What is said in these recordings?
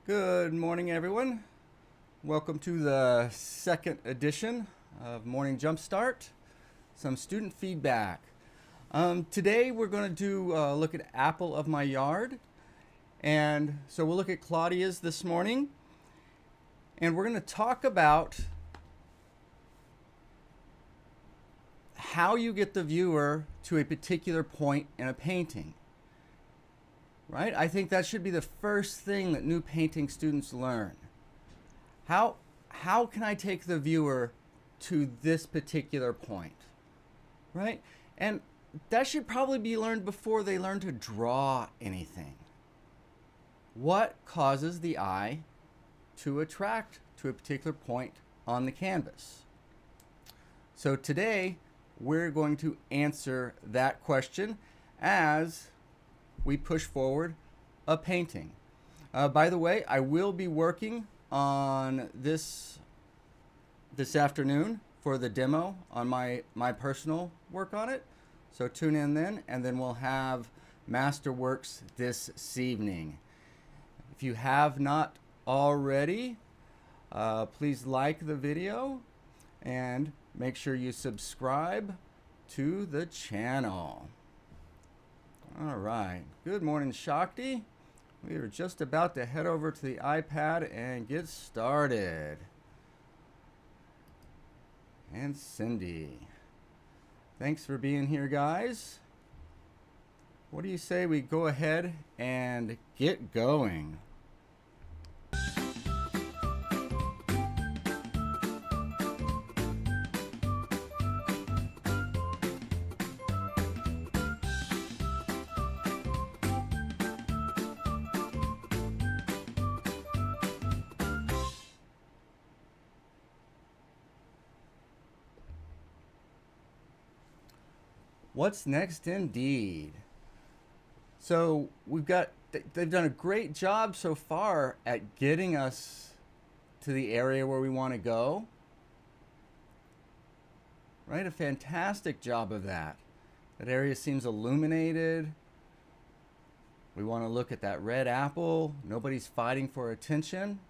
Good morning, everyone. Welcome to the second edition of Morning Jumpstart. Some student feedback. Today we're going to do look at Apple of My Yard. And so we'll look at Claudia's this morning. And we're going to talk about how you get the viewer to a particular point in a painting. Right? I think that should be the first thing that new painting students learn. How can I take the viewer to this particular point? Right? And that should probably be learned before they learn to draw anything. What causes the eye to attract to a particular point on the canvas? So today we're going to answer that question as we push forward a painting. By the way, I will be working on this afternoon for the demo on my personal work on it. So tune in then, and then we'll have Masterworks this evening. If you have not already, please like the video and make sure you subscribe to the channel. All right. Good morning, Shakti. We are just about to head over to the iPad and get started. And Cindy. Thanks for being here, guys. What do you say we go ahead and get going? What's next indeed? So they've done a great job so far at getting us to the area where we want to go. Right? A fantastic job of that. That area seems illuminated. We want to look at that red apple. Nobody's fighting for attention.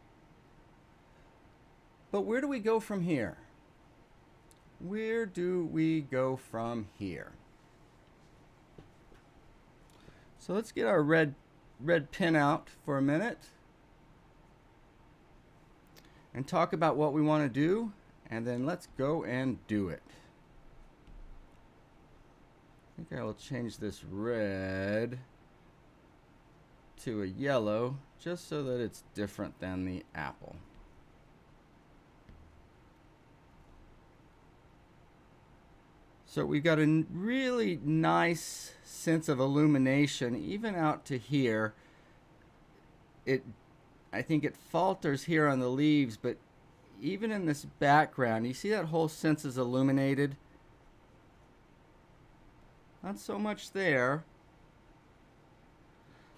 But where do we go from here? Where do we go from here? So let's get our red pen out for a minute and talk about what we want to do, and then let's go and do it. I think I will change this red to a yellow just so that it's different than the apple. So we've got a really nice sense of illumination even out to here. I think it falters here on the leaves, but even in this background, you see that whole sense is illuminated? Not so much there.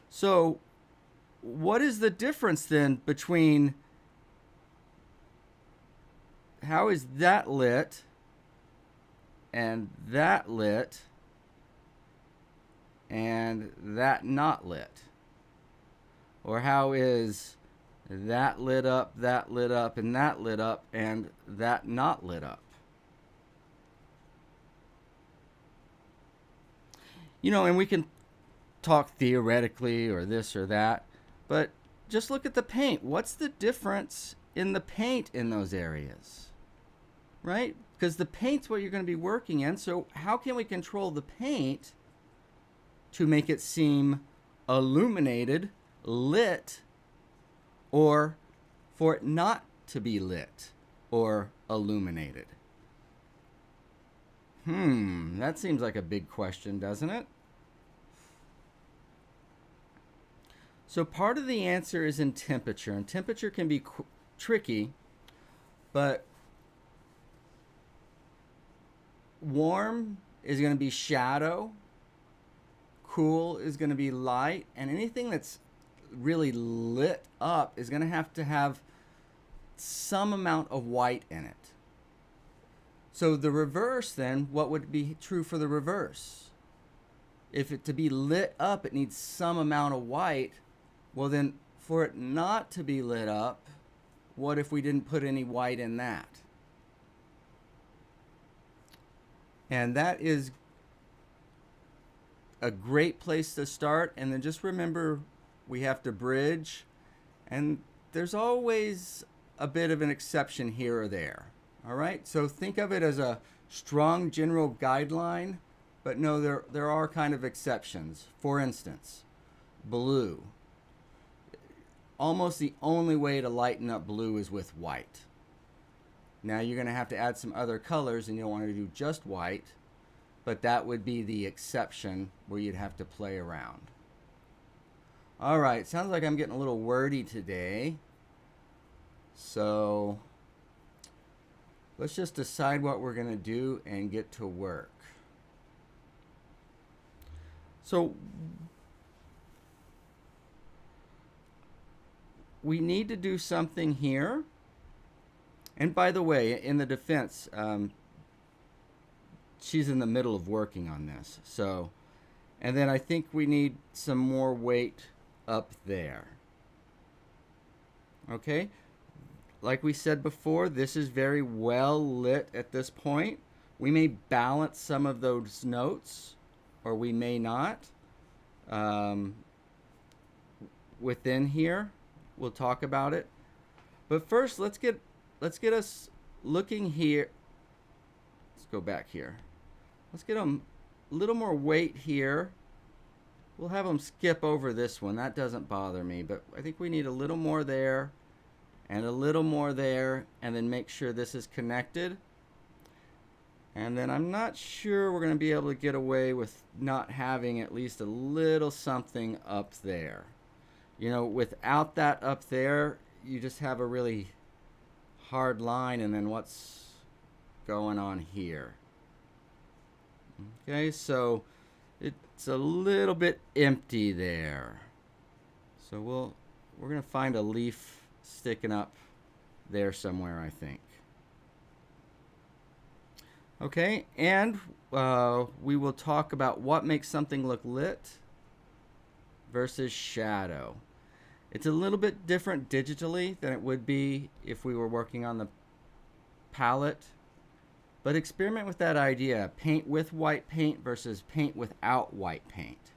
So what is the difference then between how is that lit and that lit and that not lit? Or how is that lit up, and that lit up, and that not lit up? You know, and we can talk theoretically or this or that, but just look at the paint. What's the difference in the paint in those areas? Right? Because the paint's what you're going to be working in. So how can we control the paint to make it seem illuminated, lit, or for it not to be lit or illuminated? That seems like a big question, doesn't it? So part of the answer is in temperature, and temperature can be tricky, but warm is going to be shadow, cool is going to be light, and anything that's really lit up is going to have some amount of white in it. So the reverse then, what would be true for the reverse? If it to be lit up, it needs some amount of white. Well then, for it not to be lit up, what if we didn't put any white in that? And that is a great place to start. And then just remember, we have to bridge, and there's always a bit of an exception here or there. All right, so think of it as a strong general guideline, but no, there are kind of exceptions. For instance, blue. Almost the only way to lighten up blue is with white. Now you're going to have to add some other colors, and you don't want to do just white, but that would be the exception where you'd have to play around. All right, sounds like I'm getting a little wordy today. So let's just decide what we're going to do and get to work. So we need to do something here. And by the way, in the defense, she's in the middle of working on this. So, and then I think we need some more weight up there. Okay, like we said before, this is very well lit at this point. We may balance some of those notes, or we may not. Within here, we'll talk about it. But first, let's get us looking here. Let's go back here. Let's get them a little more weight here. We'll have them skip over this one. That doesn't bother me, but I think we need a little more there and a little more there, and then make sure this is connected. And then I'm not sure we're going to be able to get away with not having at least a little something up there. You know, without that up there, you just have a really hard line, and then what's going on here? Okay, so it's a little bit empty there. So we're going to find a leaf sticking up there somewhere, I think. Okay, and we will talk about what makes something look lit versus shadow. It's a little bit different digitally than it would be if we were working on the palette, but experiment with that idea. Paint with white paint versus paint without white paint.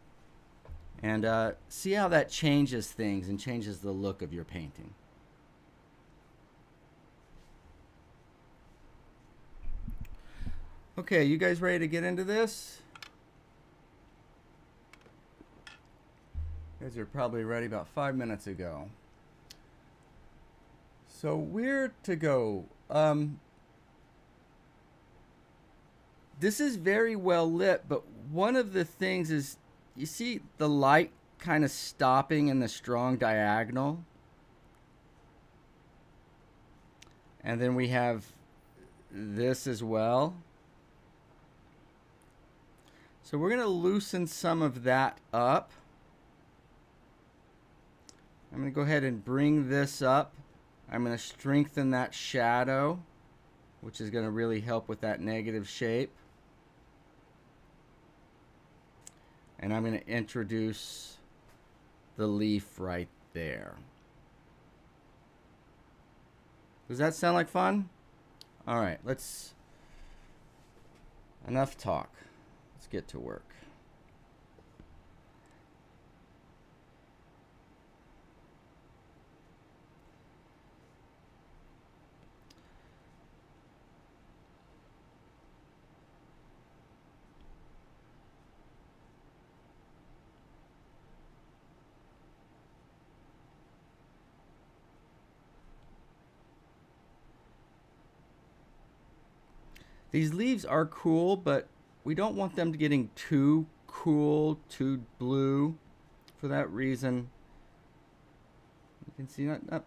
And see how that changes things and changes the look of your painting. Okay, you guys ready to get into this? You guys are probably ready about 5 minutes ago. So where to go? This is very well lit, but one of the things is, you see the light kind of stopping in the strong diagonal? And then we have this as well. So we're going to loosen some of that up. I'm going to go ahead and bring this up. I'm going to strengthen that shadow, which is going to really help with that negative shape. And I'm going to introduce the leaf right there. Does that sound like fun? All right, enough talk. Let's get to work. These leaves are cool, but we don't want them getting too cool, too blue. For that reason, you can see not.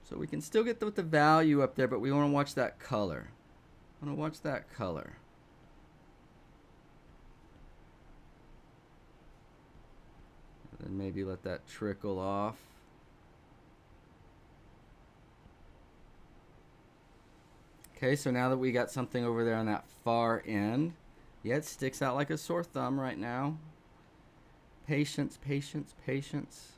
So we can still get the value up there, but we want to watch that color. I want to watch that color. And then maybe let that trickle off. Okay, so now that we got something over there on that far end, yeah, it sticks out like a sore thumb right now. Patience, patience, patience.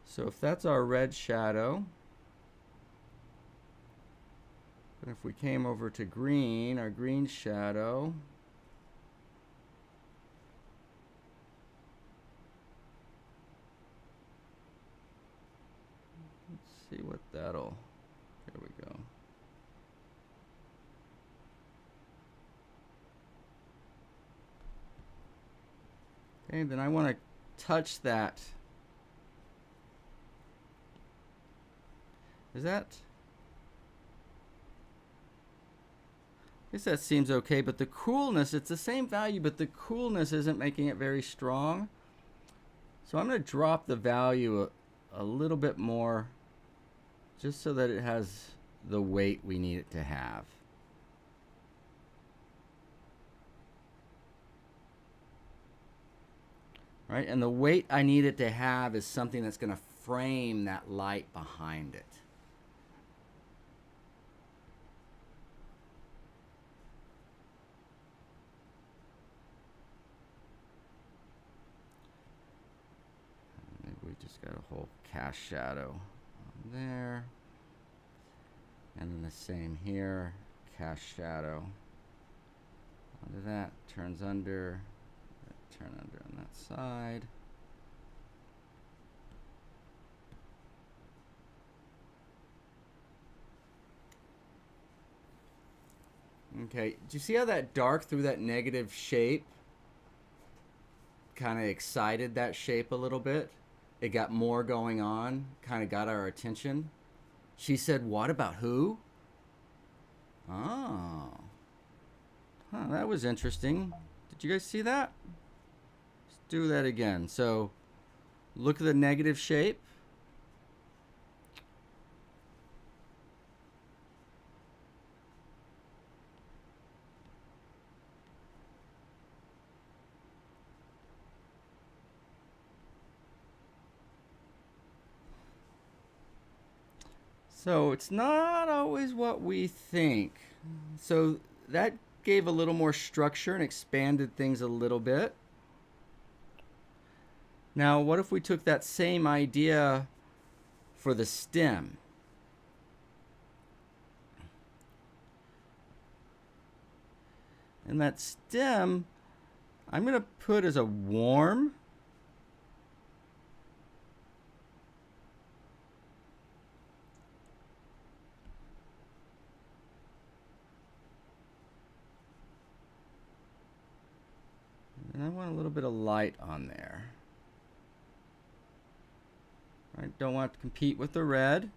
So if that's our red shadow, and if we came over to green, our green shadow, let's see what that'll, there we go. Okay, then I want to touch that. Is that? I guess that seems okay, but the coolness, it's the same value, but the coolness isn't making it very strong. So I'm going to drop the value a little bit more just so that it has the weight we need it to have. Right? And the weight I need it to have is something that's going to frame that light behind it. Maybe we just got a whole cast shadow on there. And then the same here, cast shadow. Onto that, turns under. Turn under on that side. Okay, do you see how that dark through that negative shape kind of excited that shape a little bit? It got more going on, kind of got our attention. She said, "What about who?" Oh. Huh, that was interesting. Did you guys see that? Do that again. So look at the negative shape. So it's not always what we think. So that gave a little more structure and expanded things a little bit. Now, what if we took that same idea for the stem? And that stem, I'm going to put as a warm. And I want a little bit of light on there. Right, don't want to compete with the red.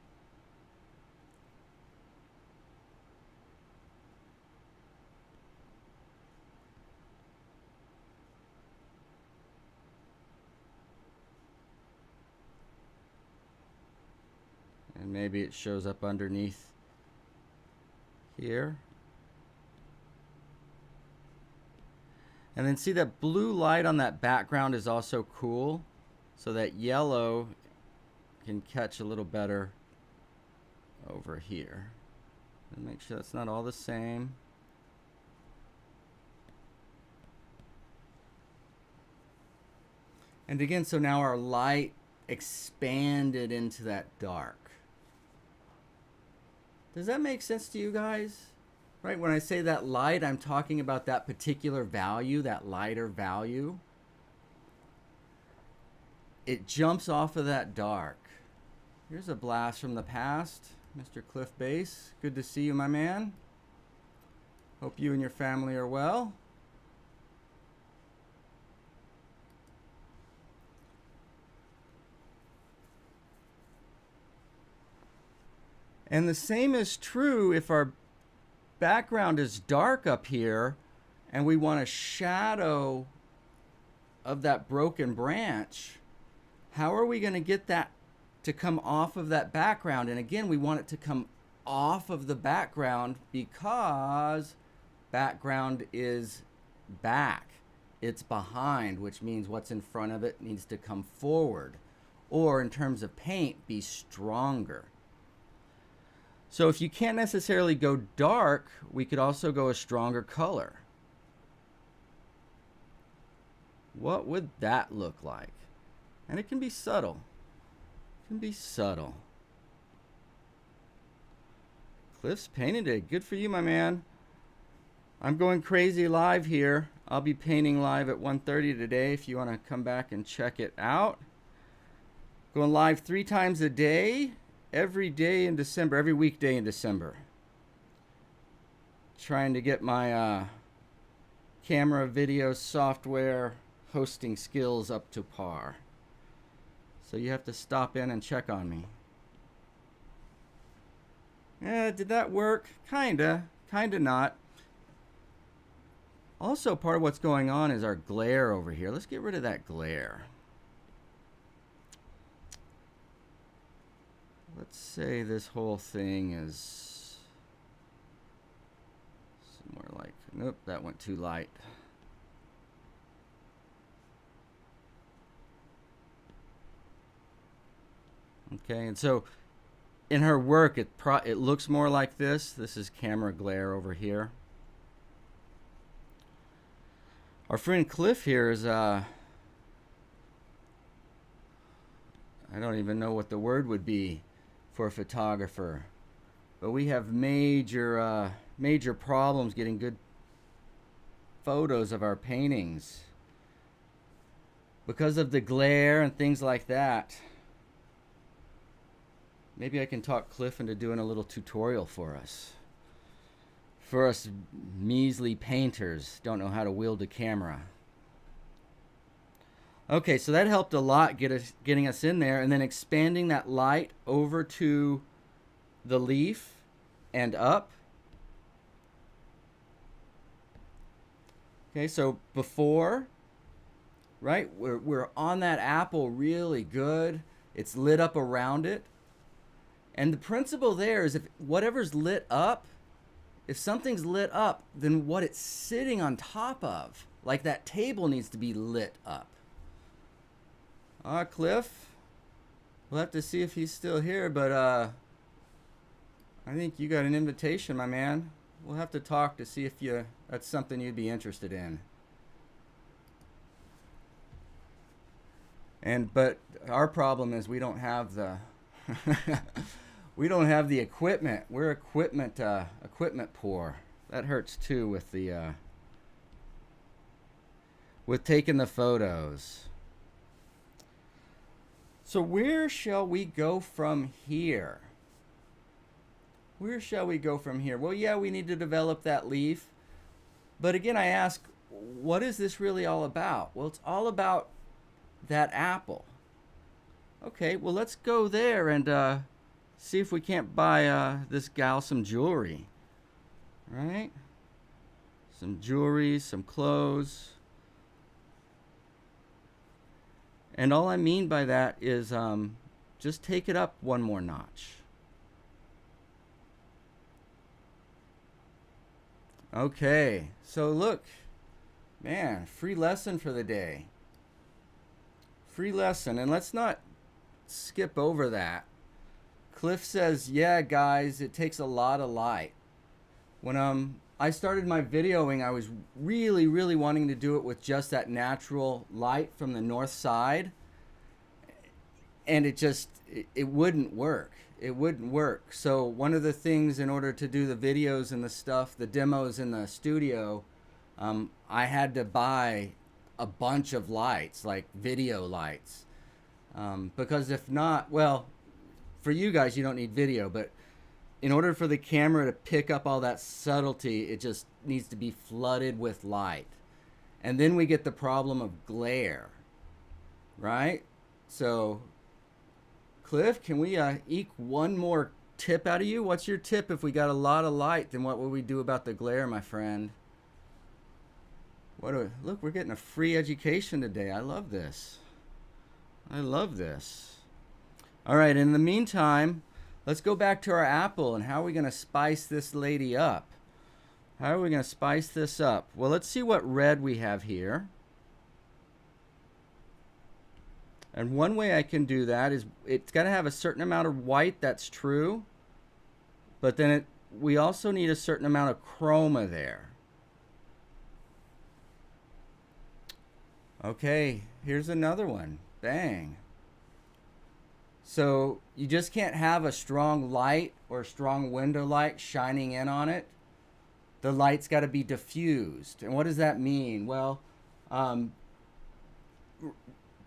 And maybe it shows up underneath here. And then see that blue light on that background is also cool. So that yellow can catch a little better over here. And make sure that's not all the same. And again, so now our light expanded into that dark. Does that make sense to you guys? Right, when I say that light, I'm talking about that particular value, that lighter value. It jumps off of that dark. Here's a blast from the past, Mr. Cliff Bass. Good to see you, my man. Hope you and your family are well. And the same is true if our background is dark up here and we want a shadow of that broken branch. How are we going to get that to come off of that background? And again, we want it to come off of the background because background is back. It's behind, which means what's in front of it needs to come forward. Or in terms of paint, be stronger. So if you can't necessarily go dark, we could also go a stronger color. What would that look like? And it can be subtle. It can be subtle. Cliff's painted it. Good for you, my man. I'm going crazy live here. I'll be painting live at 1:30 today if you want to come back and check it out. Going live 3 times a day, every day in December, every weekday in December. Trying to get my camera, video, software, hosting skills up to par. So you have to stop in and check on me. Did that work? Kinda not. Also, part of what's going on is our glare over here. Let's get rid of that glare. Let's say this whole thing is somewhere like, nope, that went too light. Okay, and so in her work, it looks more like this. This is camera glare over here. Our friend Cliff here is, I don't even know what the word would be for a photographer, but we have major problems getting good photos of our paintings because of the glare and things like that. Maybe I can talk Cliff into doing a little tutorial for us. For us measly painters, don't know how to wield a camera. Okay, so that helped a lot getting us in there, and then expanding that light over to the leaf and up. Okay, so before, right, we're on that apple really good. It's lit up around it. And the principle there is if whatever's lit up, if something's lit up, then what it's sitting on top of, like that table, needs to be lit up. Cliff, we'll have to see if he's still here, but I think you got an invitation, my man. We'll have to talk to see if that's something you'd be interested in. But our problem is we don't have the we don't have the equipment. We're equipment poor. That hurts too with the with taking the photos. So where shall we go from here? Where shall we go from here? Well, yeah, we need to develop that leaf. But again, I ask, what is this really all about? Well, it's all about that apple. Okay, well, let's go there and see if we can't buy this gal some jewelry. Right? Some jewelry, some clothes. And all I mean by that is just take it up one more notch. Okay, so look, man, free lesson for the day. Free lesson, and let's not skip over that. Cliff says, yeah, guys, it takes a lot of light. When I started my videoing, I was really, really wanting to do it with just that natural light from the north side. And it wouldn't work. It wouldn't work. So one of the things, in order to do the videos and the stuff, the demos in the studio, I had to buy a bunch of lights, like video lights. Because if not, well, for you guys, you don't need video, but in order for the camera to pick up all that subtlety, it just needs to be flooded with light. And then we get the problem of glare, right? So, Cliff, can we eke one more tip out of you? What's your tip if we got a lot of light? Then what would we do about the glare, my friend? Look, we're getting a free education today. I love this. I love this. All right, in the meantime, let's go back to our apple and how are we going to spice this lady up? How are we going to spice this up? Well, let's see what red we have here. And one way I can do that is it's got to have a certain amount of white, that's true. But then we also need a certain amount of chroma there. Okay, here's another one. Bang. So you just can't have a strong light or a strong window light shining in on it. The light's got to be diffused. And what does that mean? Well, um,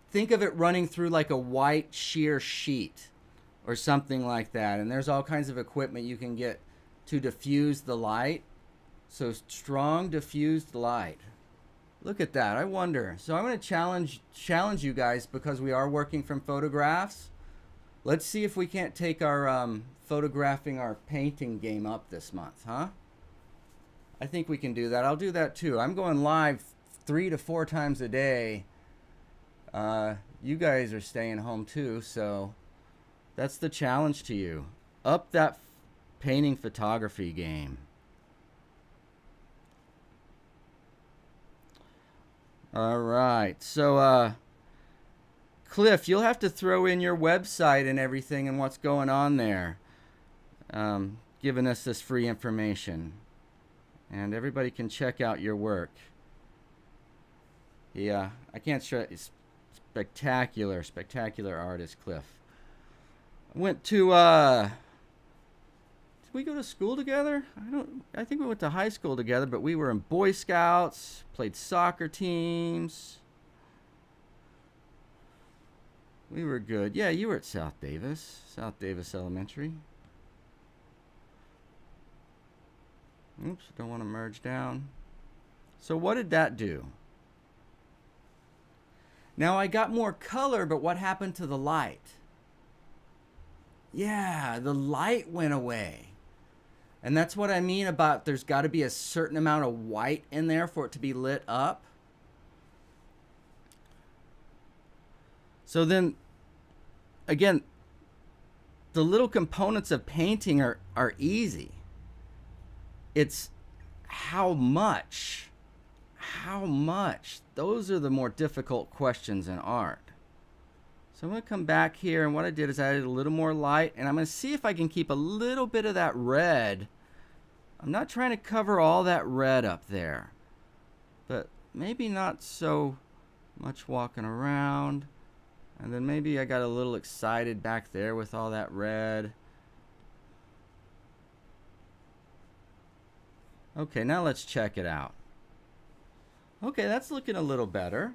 think of it running through like a white sheer sheet or something like that. And there's all kinds of equipment you can get to diffuse the light. So strong diffused light. Look at that. I wonder. So I'm going to challenge you guys because we are working from photographs. Let's see if we can't take our photographing our painting game up this month, huh? I think we can do that. I'll do that too. I'm going live 3 to 4 times a day. You guys are staying home too, so that's the challenge to you. Up that painting photography game. All right. So, Cliff, you'll have to throw in your website and everything and what's going on there, giving us this free information. And everybody can check out your work. Yeah, I can't show it. Spectacular, spectacular artist, Cliff. I went to, did we go to school together? I think we went to high school together, but we were in Boy Scouts, played soccer teams. We were good. Yeah, you were at South Davis Elementary. Oops, don't want to merge down. So what did that do? Now I got more color, but what happened to the light? Yeah, the light went away. And that's what I mean about there's got to be a certain amount of white in there for it to be lit up. So then, again, the little components of painting are easy. It's how much. Those are the more difficult questions in art. So I'm going to come back here, and what I did is I added a little more light, and I'm going to see if I can keep a little bit of that red. I'm not trying to cover all that red up there, but maybe not so much walking around. And then maybe I got a little excited back there with all that red. Okay, now let's check it out. Okay, that's looking a little better.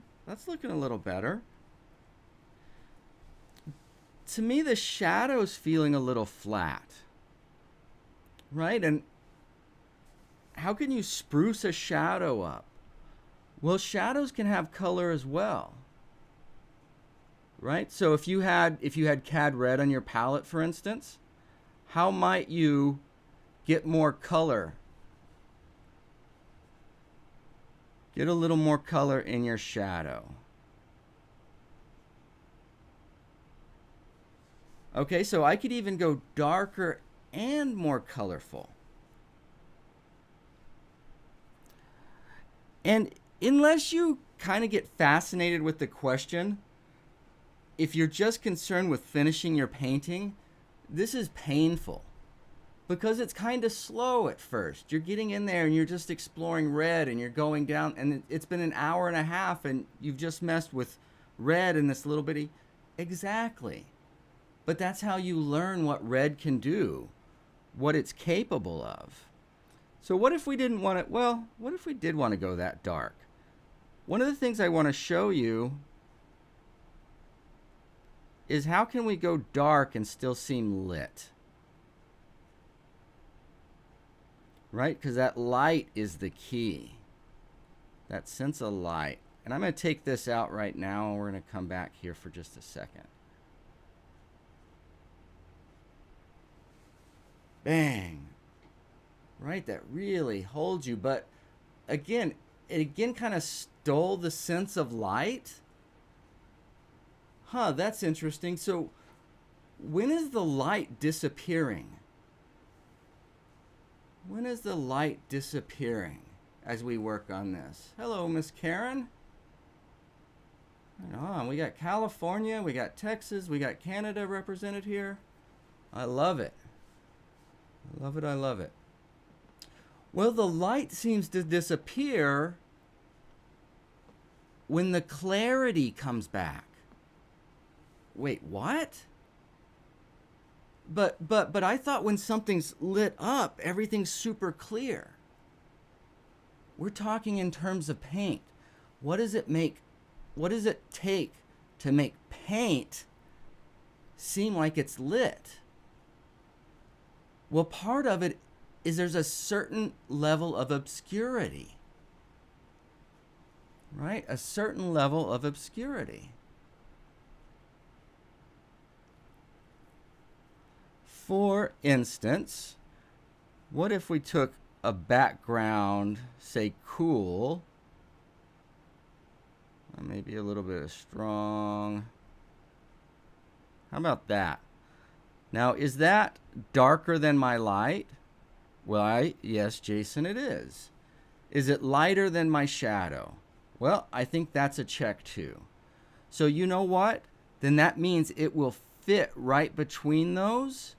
To me, the shadow's feeling a little flat, right? And how can you spruce a shadow up? Well, shadows can have color as well, right? So if you had CAD red on your palette, for instance, how might you get more color? Get a little more color in your shadow. Okay, so I could even go darker and more colorful. And unless you kind of get fascinated with the question, if you're just concerned with finishing your painting, this is painful. Because it's kind of slow at first. You're getting in there and you're just exploring red and you're going down, and it's been an hour and a half and you've just messed with red in this little bitty. Exactly. But that's how you learn what red can do, what it's capable of. So what if we didn't want it? Well, what if we did want to go that dark? One of the things I want to show you is how can we go dark and still seem lit? Right? Because that light is the key. That sense of light. And I'm going to take this out right now, and we're going to come back here for just a second. Bang. Right? That really holds you. But again, it kind of stole the sense of light. Huh, that's interesting. So when is the light disappearing? When is the light disappearing as we work on this? Hello, Miss Karen. Right on. We got California, we got Texas, we got Canada represented here. I love it. I love it. Well, the light seems to disappear when the clarity comes back. Wait, what? But I thought when something's lit up, everything's super clear. We're talking in terms of paint. What does it take to make paint seem like it's lit? Well, part of it is there's a certain level of obscurity. Right? A certain level of obscurity. For instance, what if we took a background, say cool, maybe a little bit of strong. How about that? Now, is that darker than my light? Well, yes, Jason, it is. Is it lighter than my shadow? Well, I think that's a check too. So you know what? Then that means it will fit right between those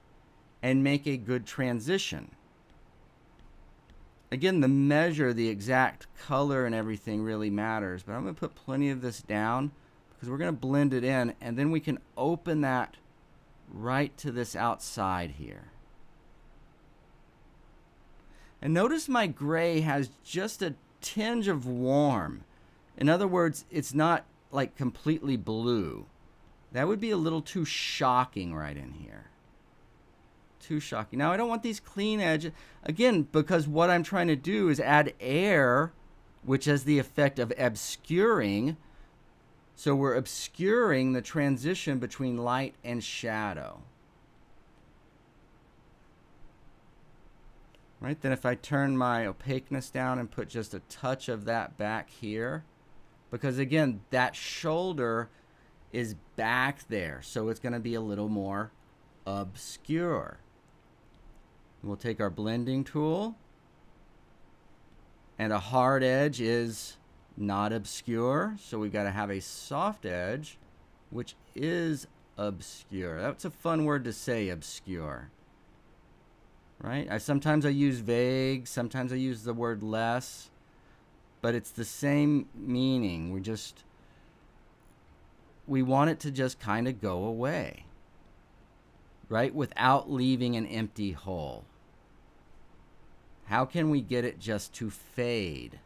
and make a good transition. Again, the measure, the exact color and everything really matters, but I'm going to put plenty of this down because we're going to blend it in, and then we can open that right to this outside here. And notice my gray has just a tinge of warm. In other words, it's not like completely blue. That would be a little too shocking right in here. Too shocking. Now, I don't want these clean edges, again, because what I'm trying to do is add air, which has the effect of obscuring. So we're obscuring the transition between light and shadow. Right, then if I turn my opaqueness down and put just a touch of that back here, because again, that shoulder is back there, so it's going to be a little more obscure. We'll take our blending tool, and a hard edge is not obscure, so we've got to have a soft edge, which is obscure. That's a fun word to say, obscure. Right? Sometimes I use vague, sometimes I use the word less, but it's the same meaning. We want it to just kind of go away, right? Without leaving an empty hole. How can we get it just to fade?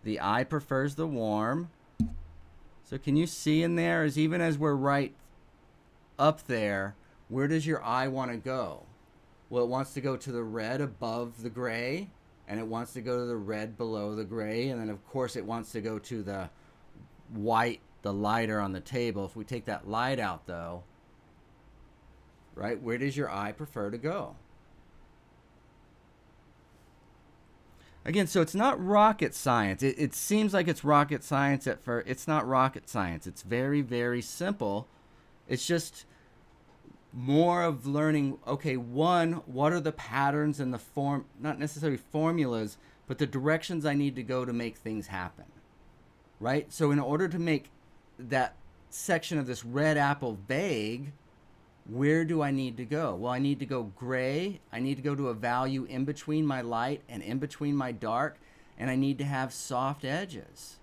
The eye prefers the warm. So can you see in there, even as we're right up there, where does your eye want to go? Well, it wants to go to the red above the gray, and it wants to go to the red below the gray, and then of course it wants to go to the white, the lighter on the table. If we take that light out though, right, where does your eye prefer to go? Again, so it's not rocket science. It seems like it's rocket science at first. It's not rocket science. It's very, very simple. It's just more of learning, okay, one, what are the patterns and the form, not necessarily formulas, but the directions I need to go to make things happen, right? So in order to make that section of this red apple vague, where do I need to go? Well, I need to go gray. I need to go to a value in between my light and in between my dark, and I need to have soft edges.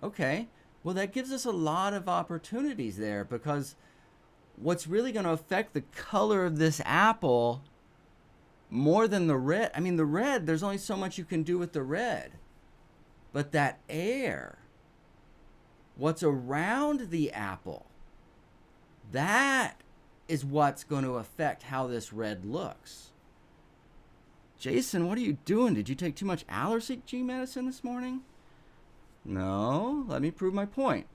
Okay, well, that gives us a lot of opportunities there, because what's really going to affect the color of this apple more than the red, I mean, the red, there's only so much you can do with the red. But that air, what's around the apple, that is what's going to affect how this red looks. Jason, what are you doing? Did you take too much allergy medicine this morning? No, let me prove my point.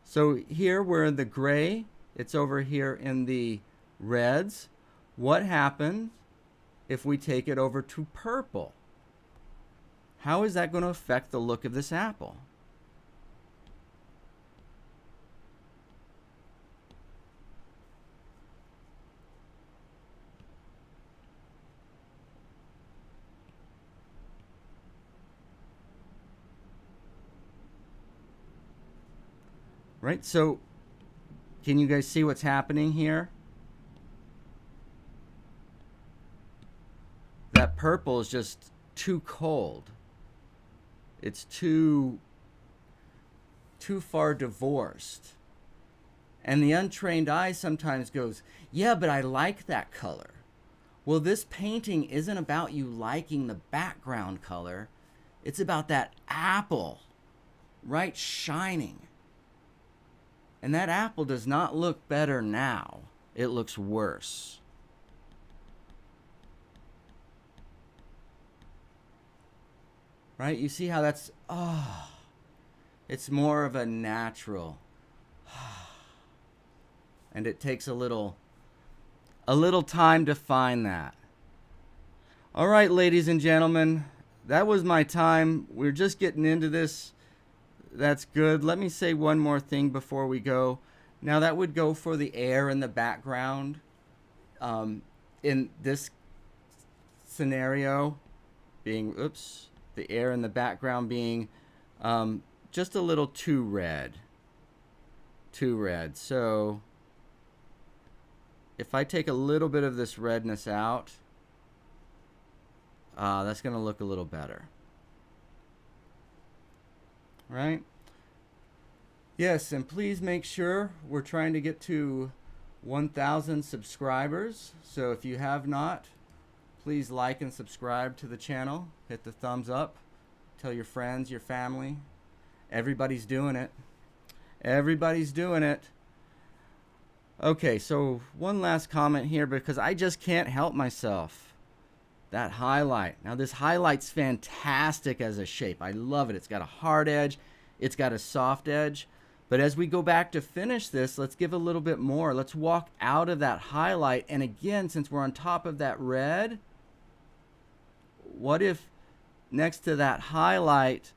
So here we're in the gray. It's over here in the reds. What happens if we take it over to purple? How is that going to affect the look of this apple? Right, so can you guys see what's happening here? That purple is just too cold. It's too far divorced. And the untrained eye sometimes goes, yeah, but I like that color. Well, this painting isn't about you liking the background color. It's about that apple, right, shining. And that apple does not look better now. It looks worse. Right? You see how that's, it's more of a natural. And it takes a little time to find that. All right, ladies and gentlemen, that was my time. We're just getting into this. That's good. Let me say one more thing before we go. Now that would go for the air in the background. In this scenario, being, the air in the background being just a little too red. Too red. So if I take a little bit of this redness out, that's going to look a little better. Right? Yes, and please make sure we're trying to get to 1,000 subscribers. So if you have not, please like and subscribe to the channel. Hit the thumbs up. Tell your friends, your family. Everybody's doing it. Everybody's doing it. Okay, so one last comment here because I just can't help myself. That highlight. Now this highlight's fantastic as a shape. I love it. It's got a hard edge. It's got a soft edge. But as we go back to finish this, let's give a little bit more. Let's walk out of that highlight. And again, since we're on top of that red, what if next to that highlight,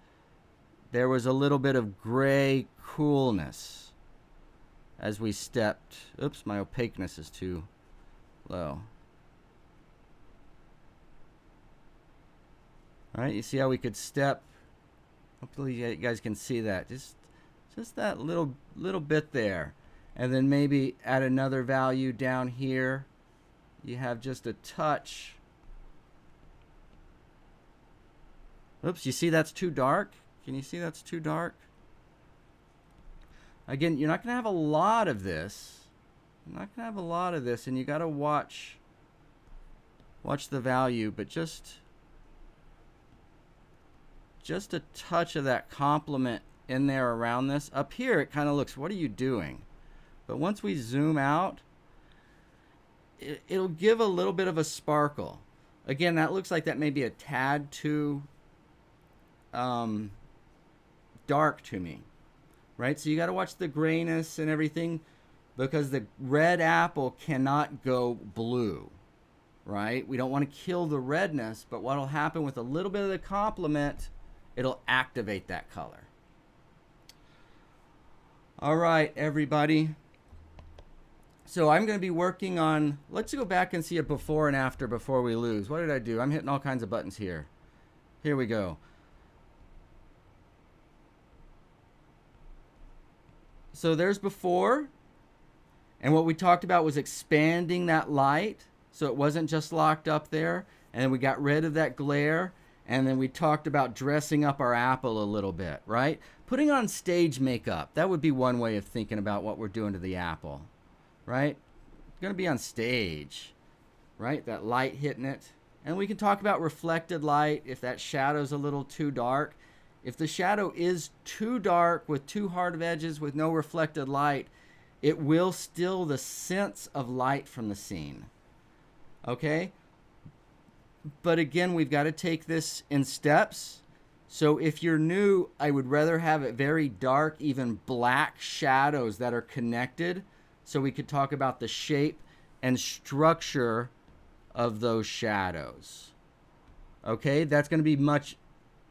there was a little bit of gray coolness as we stepped. Oops, my opaqueness is too low. All right, you see how we could step? Hopefully you guys can see that. Just that little bit there. And then maybe add another value down here. You have just a touch. Oops, you see that's too dark? Can you see that's too dark? Again, you're not going to have a lot of this. You're not going to have a lot of this, and you got to watch the value, but just a touch of that complement in there around this. Up here, it kind of looks, what are you doing? But once we zoom out, it'll give a little bit of a sparkle. Again, that looks like that may be a tad too dark to me, right? So you got to watch the grayness and everything because the red apple cannot go blue, right? We don't want to kill the redness, but what will happen with a little bit of the complement, it'll activate that color. All right, everybody. So I'm going to be working on, let's go back and see a before and after before we lose. What did I do? I'm hitting all kinds of buttons here. Here we go. So there's before, and what we talked about was expanding that light so it wasn't just locked up there, and then we got rid of that glare, and then we talked about dressing up our apple a little bit, right? Putting on stage makeup, that would be one way of thinking about what we're doing to the apple, right? It's going to be on stage, right? That light hitting it. And we can talk about reflected light if that shadow's a little too dark. If the shadow is too dark with too hard of edges with no reflected light, it will steal the sense of light from the scene. Okay? But again, we've got to take this in steps. So if you're new, I would rather have it very dark, even black shadows that are connected, so we could talk about the shape and structure of those shadows. Okay? That's going to be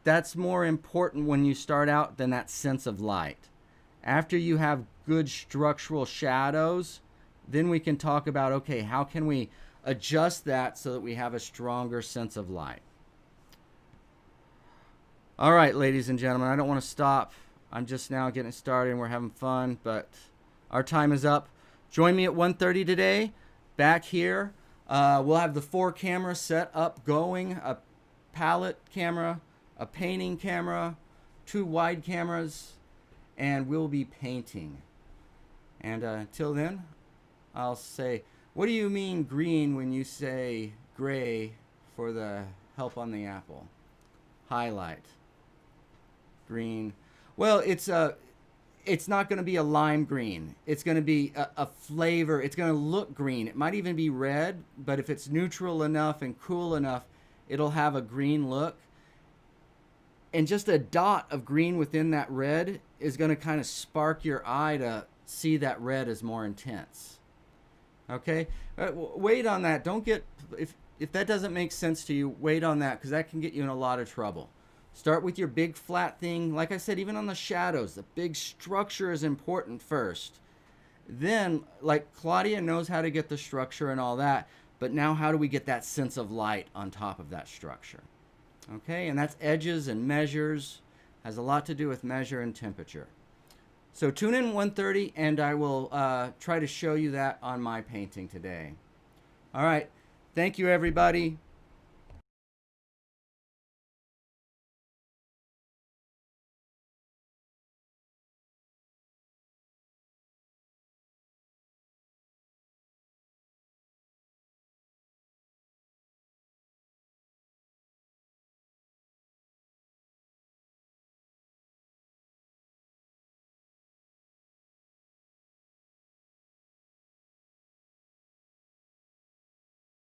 that's more important when you start out than that sense of light. After you have good structural shadows, then we can talk about, okay, how can we adjust that so that we have a stronger sense of light. All right, ladies and gentlemen, I don't want to stop. I'm just now getting started and we're having fun, but our time is up. Join me at 1:30 today, back here. We'll have the 4 cameras set up going, a palette camera, a painting camera, 2 wide cameras, and we'll be painting. And till then, I'll say, what do you mean green when you say gray for the help on the apple? Highlight. Green. Well, it's not going to be a lime green. It's going to be a flavor. It's going to look green. It might even be red, but if it's neutral enough and cool enough, it'll have a green look. And just a dot of green within that red is going to kind of spark your eye to see that red is more intense. Okay? Wait on that. Don't get, if that doesn't make sense to you, wait on that, because that can get you in a lot of trouble. Start with your big flat thing. Like I said, even on the shadows, the big structure is important first. Then, like, Claudia knows how to get the structure and all that, but now how do we get that sense of light on top of that structure? Okay, and that's edges and measures. Has a lot to do with measure and temperature. So tune in 1:30, and I will try to show you that on my painting today. All right, thank you, everybody.